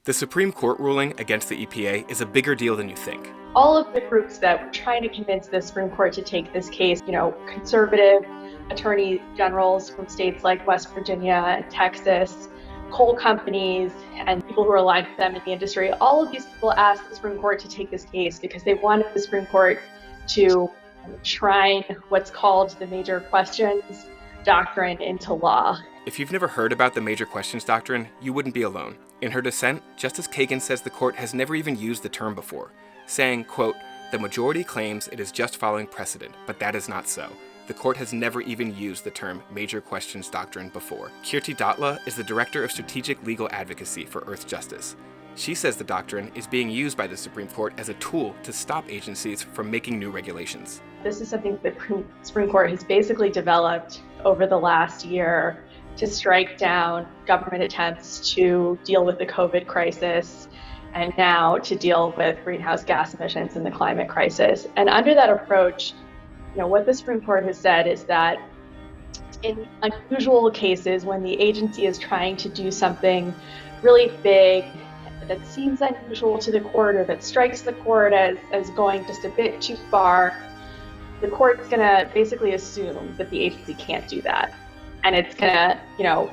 The Supreme Court ruling against the EPA is a bigger deal than you think. All of the groups that were trying to convince the Supreme Court to take this case, conservative attorney generals from states like West Virginia and Texas, coal companies, and people who are aligned with them in the industry, all of these people asked the Supreme Court to take this case because they wanted the Supreme Court to enshrine what's called the major questions doctrine into law. If you've never heard about the major questions doctrine, you wouldn't be alone. In her dissent, Justice Kagan says the court has never even used the term before, saying, quote, "The majority claims it is just following precedent, but that is not so. The court has never even used the term major questions doctrine before." Kirti Datla is the Director of Strategic Legal Advocacy for Earth Justice. She says the doctrine is being used by the Supreme Court as a tool to stop agencies from making new regulations. This is something that the Supreme Court has basically developed over the last year to strike down government attempts to deal with the COVID crisis and now to deal with greenhouse gas emissions and the climate crisis. And under that approach, what the Supreme Court has said is that in unusual cases, when the agency is trying to do something really big that seems unusual to the court or that strikes the court as going just a bit too far, the court's going to basically assume that the agency can't do that. And it's going to,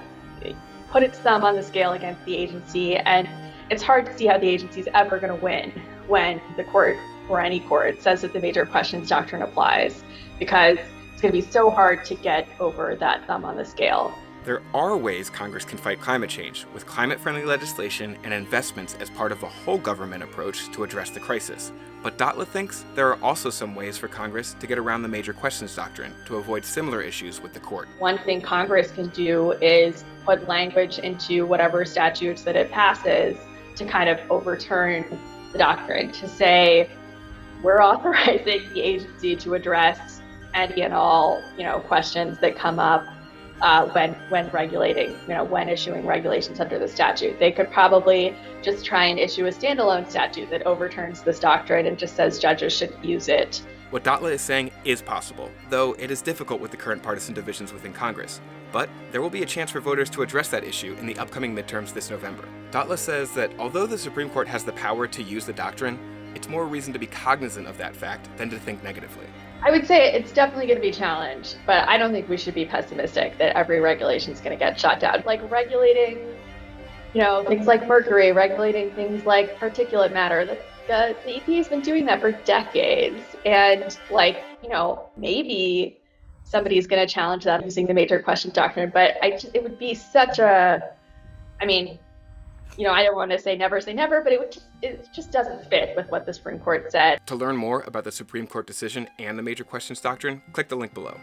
put its thumb on the scale against the agency. And it's hard to see how the agency is ever going to win when the court or any court says that the major questions doctrine applies, because it's going to be so hard to get over that thumb on the scale. There are ways Congress can fight climate change, with climate-friendly legislation and investments as part of a whole government approach to address the crisis. But Datla thinks there are also some ways for Congress to get around the major questions doctrine to avoid similar issues with the court. One thing Congress can do is put language into whatever statutes that it passes to kind of overturn the doctrine, to say we're authorizing the agency to address any and all, questions that come up when regulating, when issuing regulations under the statute. They could probably just try and issue a standalone statute that overturns this doctrine and just says judges should use it. What Datla is saying is possible, though it is difficult with the current partisan divisions within Congress. But there will be a chance for voters to address that issue in the upcoming midterms this November. Datla says that although the Supreme Court has the power to use the doctrine, it's more reason to be cognizant of that fact than to think negatively. I would say it's definitely going to be challenged, but I don't think we should be pessimistic that every regulation is going to get shot down. Like regulating, things like mercury, regulating things like particulate matter. The EPA has been doing that for decades. And maybe somebody's going to challenge that using the major question doctrine, but it would be such a, I don't want to say never, but it just doesn't fit with what the Supreme Court said. To learn more about the Supreme Court decision and the major questions doctrine, click the link below.